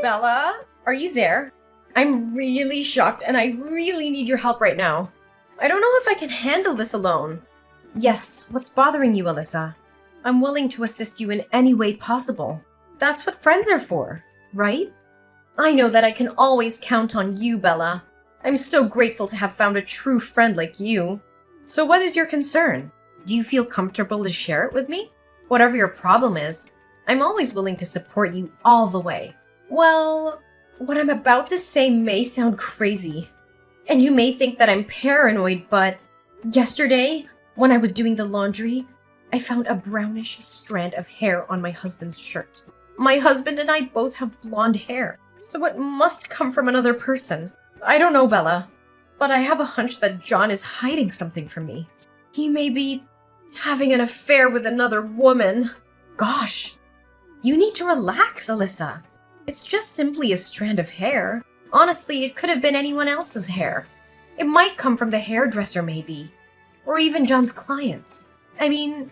Bella, are you there? I'm really shocked and I really need your help right now. I don't know if I can handle this alone. Yes, what's bothering you, Alyssa? I'm willing to assist you in any way possible. That's what friends are for, right? I know that I can always count on you, Bella. I'm so grateful to have found a true friend like you. So what is your concern? Do you feel comfortable to share it with me? Whatever your problem is, I'm always willing to support you all the way. Well, what I'm about to say may sound crazy, and you may think that I'm paranoid, but yesterday, when I was doing the laundry, I found a brownish strand of hair on my husband's shirt. My husband and I both have blonde hair, so it must come from another person. I don't know, Bella, but I have a hunch that John is hiding something from me. He may be having an affair with another woman. Gosh, you need to relax, Alyssa. It's just simply a strand of hair. Honestly, it could have been anyone else's hair. It might come from the hairdresser, maybe. Or even John's clients. I mean,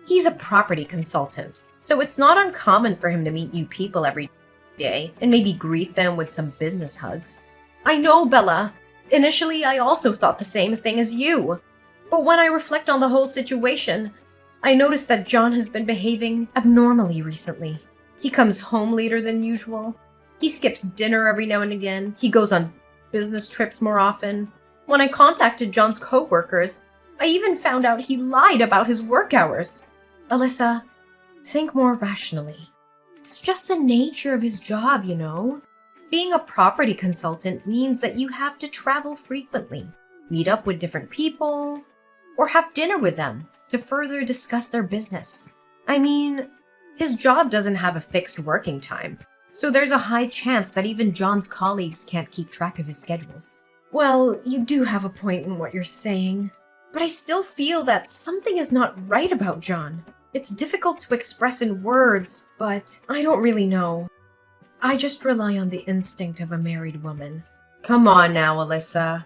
he's a property consultant, so it's not uncommon for him to meet new people every day and maybe greet them with some business hugs. I know, Bella. Initially, I also thought the same thing as you. But when I reflect on the whole situation, I notice that John has been behaving abnormally recently. He comes home later than usual. He skips dinner every now and again. He goes on business trips more often. When I contacted John's co-workers, I even found out he lied about his work hours. Alyssa, think more rationally. It's just the nature of his job, you know? Being a property consultant means that you have to travel frequently, meet up with different people, or have dinner with them to further discuss their business. I mean, his job doesn't have a fixed working time, so there's a high chance that even John's colleagues can't keep track of his schedules. Well, you do have a point in what you're saying, but I still feel that something is not right about John. It's difficult to express in words, but I don't really know. I just rely on the instinct of a married woman. Come on now, Alyssa.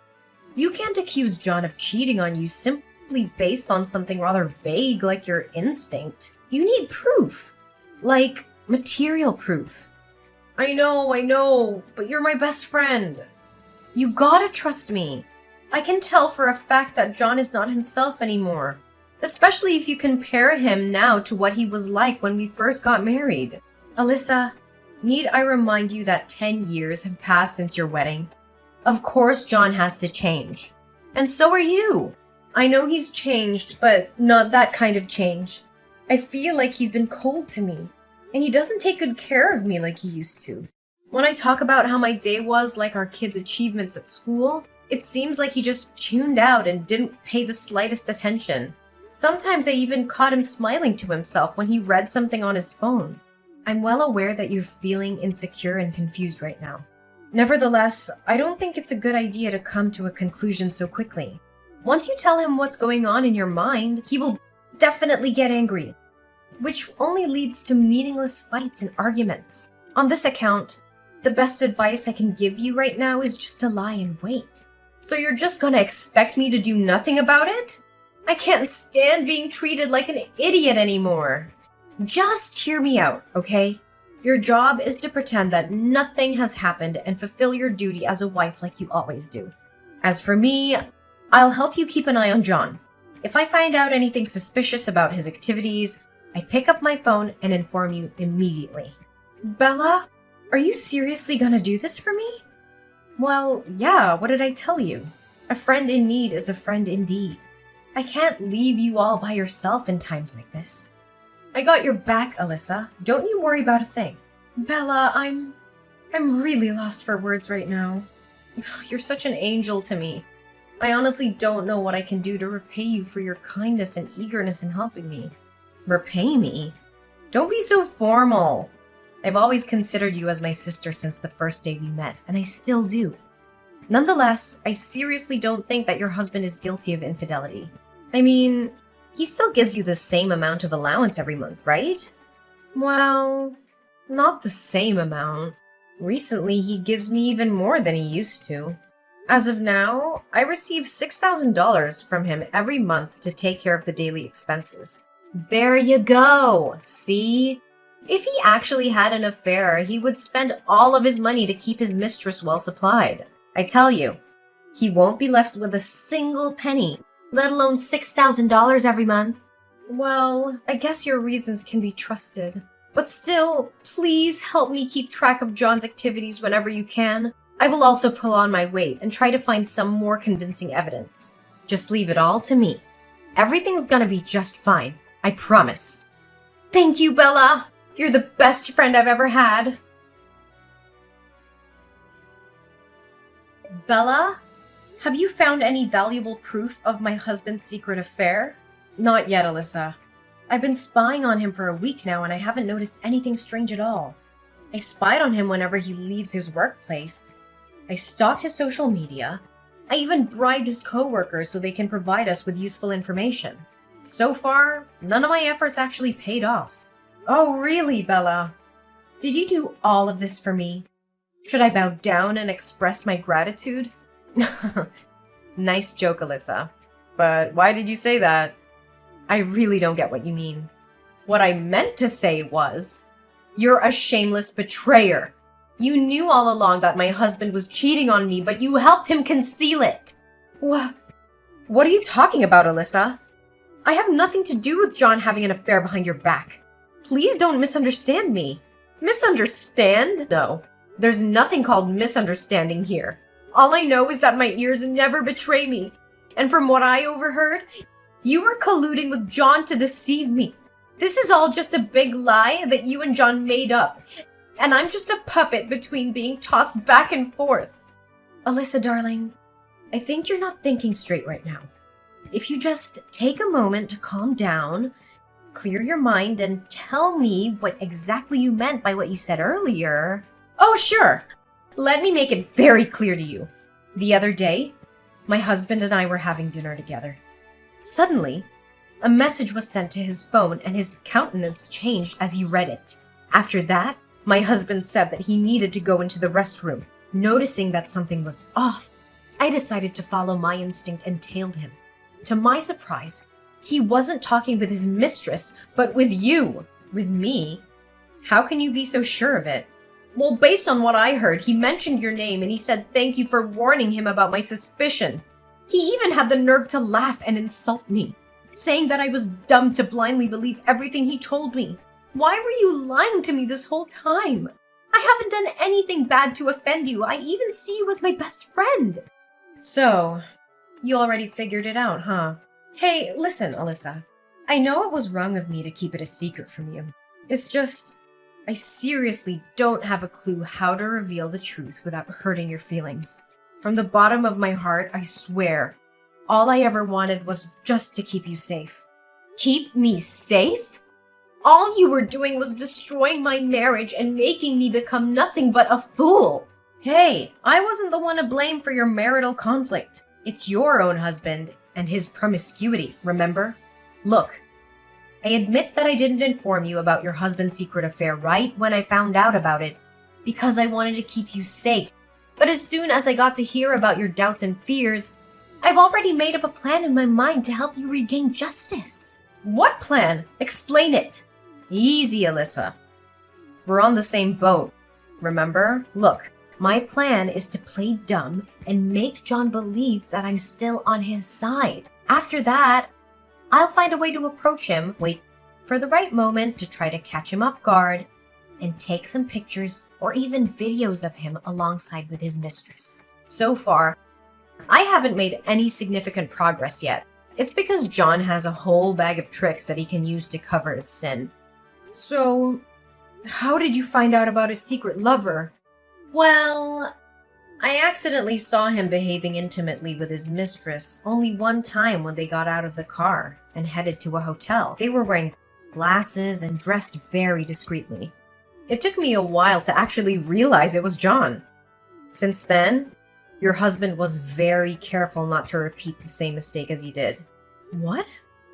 You can't accuse John of cheating on you simply based on something rather vague like your instinct. You need proof. Like, material proof. I know, but you're my best friend. You gotta trust me. I can tell for a fact that John is not himself anymore, especially if you compare him now to what he was like when we first got married. Alyssa, need I remind you that 10 years have passed since your wedding? Of course John has to change. And so are you. I know he's changed, but not that kind of change. I feel like he's been cold to me, and he doesn't take good care of me like he used to. When I talk about how my day was like our kids' achievements at school, it seems like he just tuned out and didn't pay the slightest attention. Sometimes I even caught him smiling to himself when he read something on his phone. I'm well aware that you're feeling insecure and confused right now. Nevertheless, I don't think it's a good idea to come to a conclusion so quickly. Once you tell him what's going on in your mind, he will definitely get angry, which only leads to meaningless fights and arguments. On this account, the best advice I can give you right now is just to lie in wait. So you're just gonna expect me to do nothing about it? I can't stand being treated like an idiot anymore. Just hear me out, okay? Your job is to pretend that nothing has happened and fulfill your duty as a wife like you always do. As for me, I'll help you keep an eye on John. If I find out anything suspicious about his activities, I pick up my phone and inform you immediately. Bella, are you seriously gonna do this for me? Well, yeah, what did I tell you? A friend in need is a friend indeed. I can't leave you all by yourself in times like this. I got your back, Alyssa. Don't you worry about a thing. Bella, I'm really lost for words right now. You're such an angel to me. I honestly don't know what I can do to repay you for your kindness and eagerness in helping me. Repay me? Don't be so formal. I've always considered you as my sister since the first day we met, and I still do. Nonetheless, I seriously don't think that your husband is guilty of infidelity. I mean, he still gives you the same amount of allowance every month, right? Well, not the same amount. Recently, he gives me even more than he used to. As of now, I receive $6,000 from him every month to take care of the daily expenses. There you go! See? If he actually had an affair, he would spend all of his money to keep his mistress well supplied. I tell you, he won't be left with a single penny, let alone $6,000 every month. Well, I guess your reasons can be trusted. But still, please help me keep track of John's activities whenever you can. I will also pull on my weight and try to find some more convincing evidence. Just leave it all to me. Everything's gonna be just fine. I promise. Thank you, Bella. You're the best friend I've ever had. Bella, have you found any valuable proof of my husband's secret affair? Not yet, Alyssa. I've been spying on him for a week now and I haven't noticed anything strange at all. I spied on him whenever he leaves his workplace. I stalked his social media. I even bribed his coworkers so they can provide us with useful information. So far, none of my efforts actually paid off. Oh, really, Bella? Did you do all of this for me? Should I bow down and express my gratitude? Nice joke, Alyssa. But why did you say that? I really don't get what you mean. What I meant to say was, you're a shameless betrayer. You knew all along that my husband was cheating on me, but you helped him conceal it. What are you talking about, Alyssa? I have nothing to do with John having an affair behind your back. Please don't misunderstand me. Misunderstand? No. There's nothing called misunderstanding here. All I know is that my ears never betray me. And from what I overheard, you were colluding with John to deceive me. This is all just a big lie that you and John made up. And I'm just a puppet between being tossed back and forth. Alyssa, darling, I think you're not thinking straight right now. If you just take a moment to calm down, clear your mind, and tell me what exactly you meant by what you said earlier. Oh, sure. Let me make it very clear to you. The other day, my husband and I were having dinner together. Suddenly, a message was sent to his phone and his countenance changed as he read it. After that, my husband said that he needed to go into the restroom. Noticing that something was off, I decided to follow my instinct and tailed him. To my surprise, he wasn't talking with his mistress, but with you. With me? How can you be so sure of it? Well, based on what I heard, he mentioned your name and he said thank you for warning him about my suspicion. He even had the nerve to laugh and insult me, saying that I was dumb to blindly believe everything he told me. Why were you lying to me this whole time? I haven't done anything bad to offend you. I even see you as my best friend. So, you already figured it out, huh? Hey, listen, Alyssa. I know it was wrong of me to keep it a secret from you. It's just, I seriously don't have a clue how to reveal the truth without hurting your feelings. From the bottom of my heart, I swear, all I ever wanted was just to keep you safe. Keep me safe? All you were doing was destroying my marriage and making me become nothing but a fool. Hey, I wasn't the one to blame for your marital conflict. It's your own husband and his promiscuity, remember? Look, I admit that I didn't inform you about your husband's secret affair right when I found out about it, because I wanted to keep you safe. But as soon as I got to hear about your doubts and fears, I've already made up a plan in my mind to help you regain justice. What plan? Explain it. Easy, Alyssa. We're on the same boat, remember? Look, my plan is to play dumb and make John believe that I'm still on his side. After that, I'll find a way to approach him, wait for the right moment to try to catch him off guard, and take some pictures or even videos of him alongside with his mistress. So far, I haven't made any significant progress yet. It's because John has a whole bag of tricks that he can use to cover his sin. So, how did you find out about his secret lover? Well, I accidentally saw him behaving intimately with his mistress only one time when they got out of the car and headed to a hotel. They were wearing glasses and dressed very discreetly. It took me a while to actually realize it was John. Since then, your husband was very careful not to repeat the same mistake as he did. What?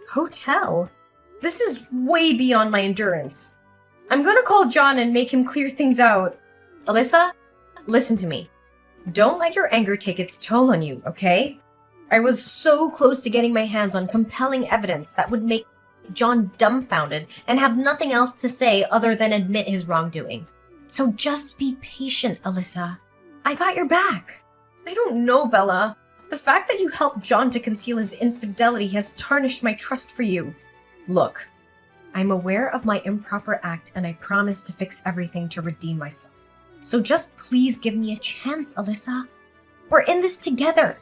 Hotel? This is way beyond my endurance. I'm gonna call John and make him clear things out. Alyssa, listen to me. Don't let your anger take its toll on you, okay? I was so close to getting my hands on compelling evidence that would make John dumbfounded and have nothing else to say other than admit his wrongdoing. So just be patient, Alyssa. I got your back. I don't know, Bella. The fact that you helped John to conceal his infidelity has tarnished my trust for you. Look, I'm aware of my improper act and I promise to fix everything to redeem myself. So just please give me a chance, Alyssa. We're in this together.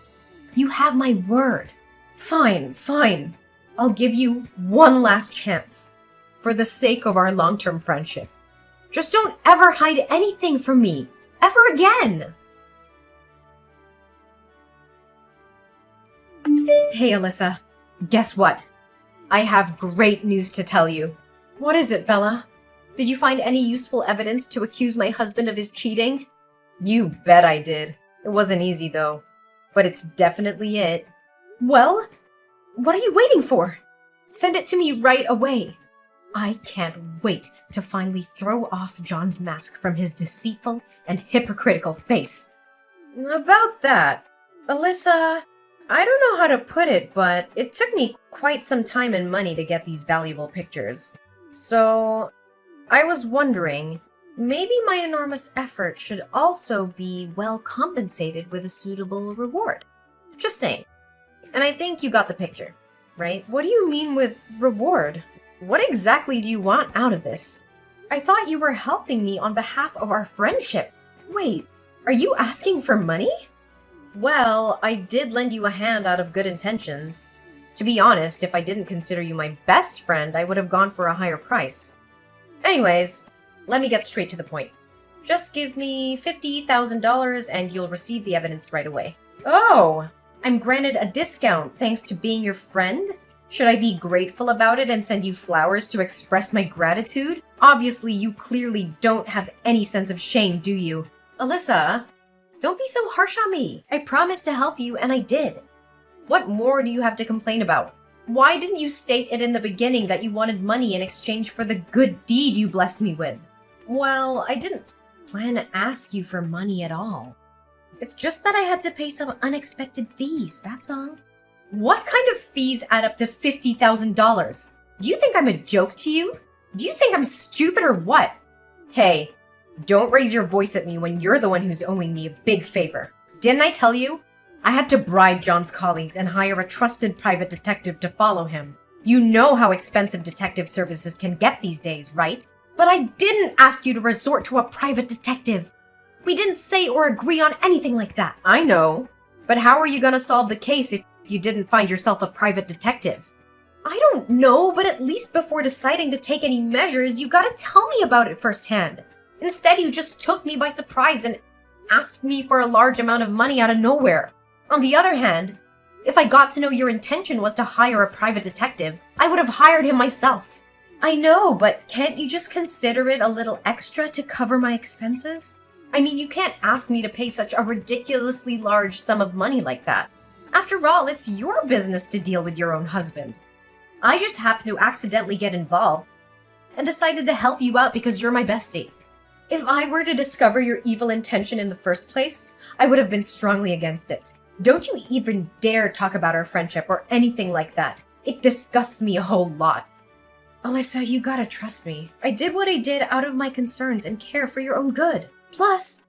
You have my word. Fine. I'll give you one last chance. For the sake of our long-term friendship. Just don't ever hide anything from me. Ever again. Hey, Alyssa. Guess what? I have great news to tell you. What is it, Bella? Did you find any useful evidence to accuse my husband of his cheating? You bet I did. It wasn't easy, though. But it's definitely it. Well, what are you waiting for? Send it to me right away. I can't wait to finally throw off John's mask from his deceitful and hypocritical face. About that, Alyssa, I don't know how to put it, but it took me quite some time and money to get these valuable pictures. So, I was wondering, maybe my enormous effort should also be well compensated with a suitable reward. Just saying. And I think you got the picture, right? What do you mean with reward? What exactly do you want out of this? I thought you were helping me on behalf of our friendship. Wait, are you asking for money? Well, I did lend you a hand out of good intentions. To be honest, if I didn't consider you my best friend, I would have gone for a higher price. Anyways, let me get straight to the point. Just give me $50,000 and you'll receive the evidence right away. Oh, I'm granted a discount thanks to being your friend? Should I be grateful about it and send you flowers to express my gratitude? Obviously, you clearly don't have any sense of shame, do you? Alyssa, don't be so harsh on me. I promised to help you, and I did. What more do you have to complain about? Why didn't you state it in the beginning that you wanted money in exchange for the good deed you blessed me with? Well, I didn't plan to ask you for money at all. It's just that I had to pay some unexpected fees, that's all. What kind of fees add up to $50,000? Do you think I'm a joke to you? Do you think I'm stupid or what? Hey, don't raise your voice at me when you're the one who's owing me a big favor. Didn't I tell you? I had to bribe John's colleagues and hire a trusted private detective to follow him. You know how expensive detective services can get these days, right? But I didn't ask you to resort to a private detective. We didn't say or agree on anything like that. I know. But how are you going to solve the case if you didn't find yourself a private detective? I don't know, but at least before deciding to take any measures, you gotta tell me about it firsthand. Instead, you just took me by surprise and asked me for a large amount of money out of nowhere. On the other hand, if I got to know your intention was to hire a private detective, I would have hired him myself. I know, but can't you just consider it a little extra to cover my expenses? I mean, you can't ask me to pay such a ridiculously large sum of money like that. After all, it's your business to deal with your own husband. I just happened to accidentally get involved and decided to help you out because you're my bestie. If I were to discover your evil intention in the first place, I would have been strongly against it. Don't you even dare talk about our friendship or anything like that. It disgusts me a whole lot. Alyssa, you gotta trust me. I did what I did out of my concerns and care for your own good. Plus,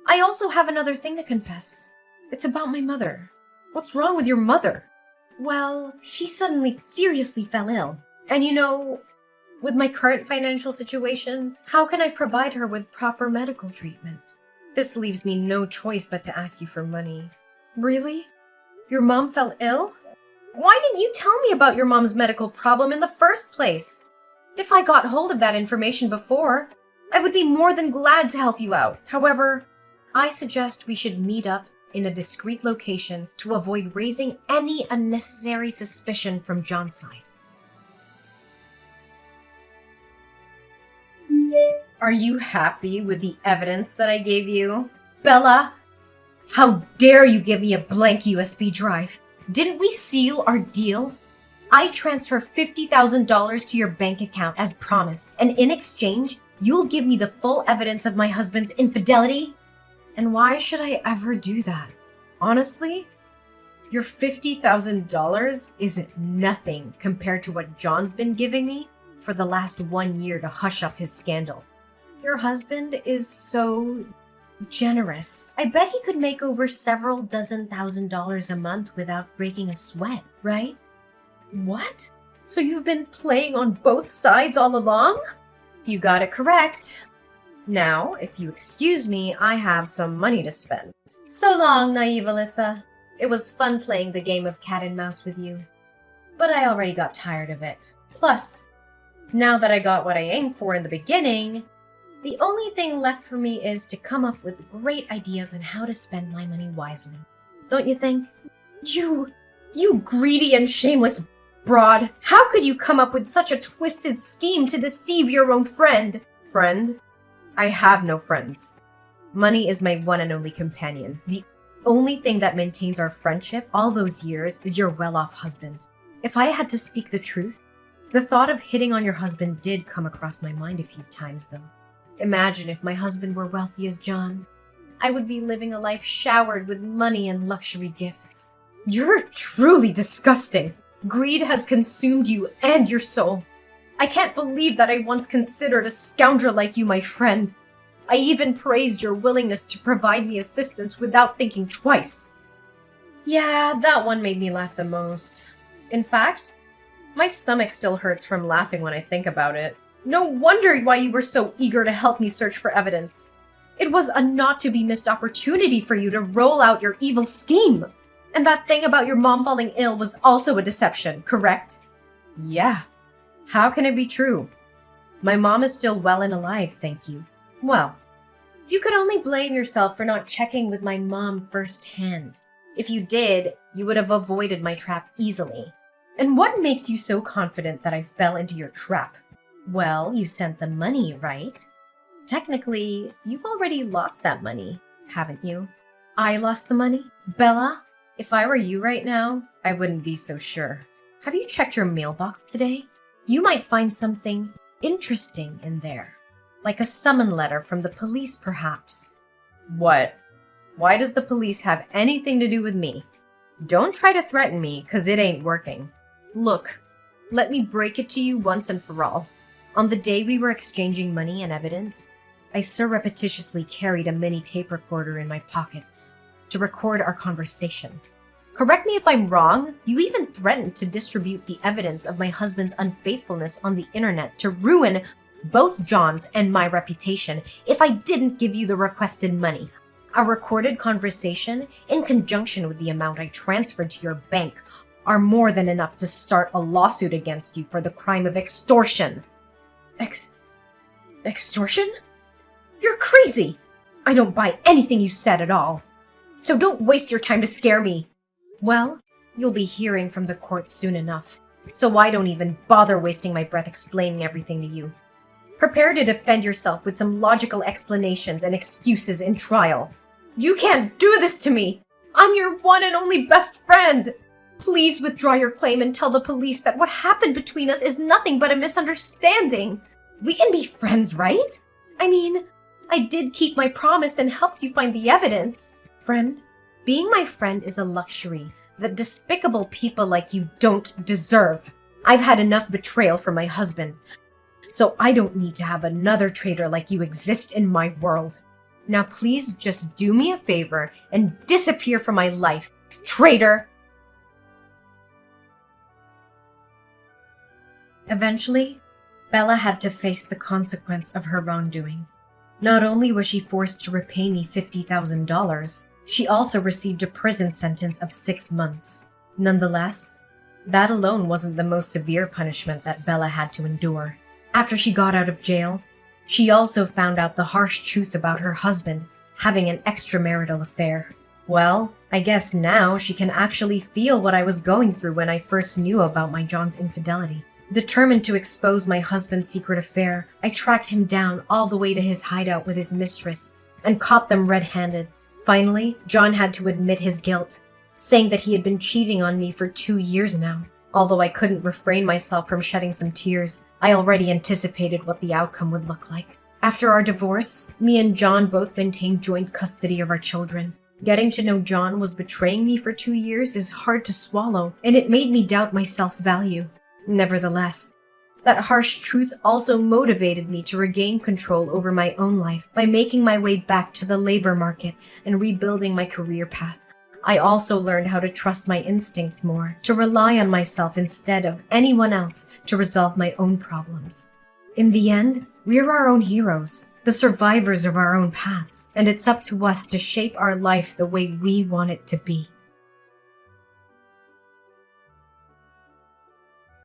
I also have another thing to confess. It's about my mother. What's wrong with your mother? Well, she suddenly seriously fell ill. And you know, with my current financial situation, how can I provide her with proper medical treatment? This leaves me no choice but to ask you for money. Really? Your mom fell ill? Why didn't you tell me about your mom's medical problem in the first place? If I got hold of that information before, I would be more than glad to help you out. However, I suggest we should meet up in a discreet location to avoid raising any unnecessary suspicion from John's side. Are you happy with the evidence that I gave you? Bella, how dare you give me a blank USB drive? Didn't we seal our deal? I transfer $50,000 to your bank account as promised, and in exchange, you'll give me the full evidence of my husband's infidelity? And why should I ever do that? Honestly, Your $50,000 is nothing compared to what John's been giving me for the last 1 year to hush up his scandal. Your husband is so generous. I bet he could make over several dozen $1,000s a month without breaking a sweat, right? What? So you've been playing on both sides all along? You got it correct. Now, if you excuse me, I have some money to spend. So long, naive Alyssa. It was fun playing the game of cat and mouse with you. But I already got tired of it. Plus, now that I got what I aimed for in the beginning, the only thing left for me is to come up with great ideas on how to spend my money wisely. Don't you think? You greedy and shameless broad. How could you come up with such a twisted scheme to deceive your own friend? Friend? I have no friends. Money is my one and only companion. The only thing that maintains our friendship all those years is your well-off husband. If I had to speak the truth, the thought of hitting on your husband did come across my mind a few times, though. Imagine if my husband were wealthy as John. I would be living a life showered with money and luxury gifts. You're truly disgusting. Greed has consumed you and your soul. I can't believe that I once considered a scoundrel like you my friend. I even praised your willingness to provide me assistance without thinking twice. Yeah, that one made me laugh the most. In fact, my stomach still hurts from laughing when I think about it. No wonder why you were so eager to help me search for evidence. It was a not-to-be-missed opportunity for you to roll out your evil scheme. And that thing about your mom falling ill was also a deception, correct? Yeah. How can it be true? My mom is still well and alive, thank you. Well, you could only blame yourself for not checking with my mom firsthand. If you did, you would have avoided my trap easily. And what makes you so confident that I fell into your trap? Well, you sent the money, right? Technically, you've already lost that money, haven't you? I lost the money? Bella, if I were you right now, I wouldn't be so sure. Have you checked your mailbox today? You might find something interesting in there. Like a summon letter from the police, perhaps. What? Why does the police have anything to do with me? Don't try to threaten me, 'cause it ain't working. Look, let me break it to you once and for all. On the day we were exchanging money and evidence, I surreptitiously carried a mini tape recorder in my pocket to record our conversation. Correct me if I'm wrong, you even threatened to distribute the evidence of my husband's unfaithfulness on the internet to ruin both John's and my reputation if I didn't give you the requested money. Our recorded conversation, in conjunction with the amount I transferred to your bank, are more than enough to start a lawsuit against you for the crime of extortion. Extortion? You're crazy! I don't buy anything you said at all. So don't waste your time to scare me. Well, you'll be hearing from the court soon enough, so I don't even bother wasting my breath explaining everything to you. Prepare to defend yourself with some logical explanations and excuses in trial. You can't do this to me! I'm your one and only best friend! Please withdraw your claim and tell the police that what happened between us is nothing but a misunderstanding. We can be friends, right? I mean, I did keep my promise and helped you find the evidence. Friend, being my friend is a luxury that despicable people like you don't deserve. I've had enough betrayal from my husband, so I don't need to have another traitor like you exist in my world. Now please just do me a favor and disappear from my life, traitor! Eventually, Bella had to face the consequence of her wrongdoing. Not only was she forced to repay me $50,000, she also received a prison sentence of 6 months. Nonetheless, that alone wasn't the most severe punishment that Bella had to endure. After she got out of jail, she also found out the harsh truth about her husband having an extramarital affair. Well, I guess now she can actually feel what I was going through when I first knew about my John's infidelity. Determined to expose my husband's secret affair, I tracked him down all the way to his hideout with his mistress and caught them red-handed. Finally, John had to admit his guilt, saying that he had been cheating on me for 2 years now. Although I couldn't refrain myself from shedding some tears, I already anticipated what the outcome would look like. After our divorce, me and John both maintained joint custody of our children. Getting to know John was betraying me for 2 years is hard to swallow, and it made me doubt my self-value. Nevertheless, that harsh truth also motivated me to regain control over my own life by making my way back to the labor market and rebuilding my career path. I also learned how to trust my instincts more, to rely on myself instead of anyone else to resolve my own problems. In the end, we're our own heroes, the survivors of our own paths, and it's up to us to shape our life the way we want it to be.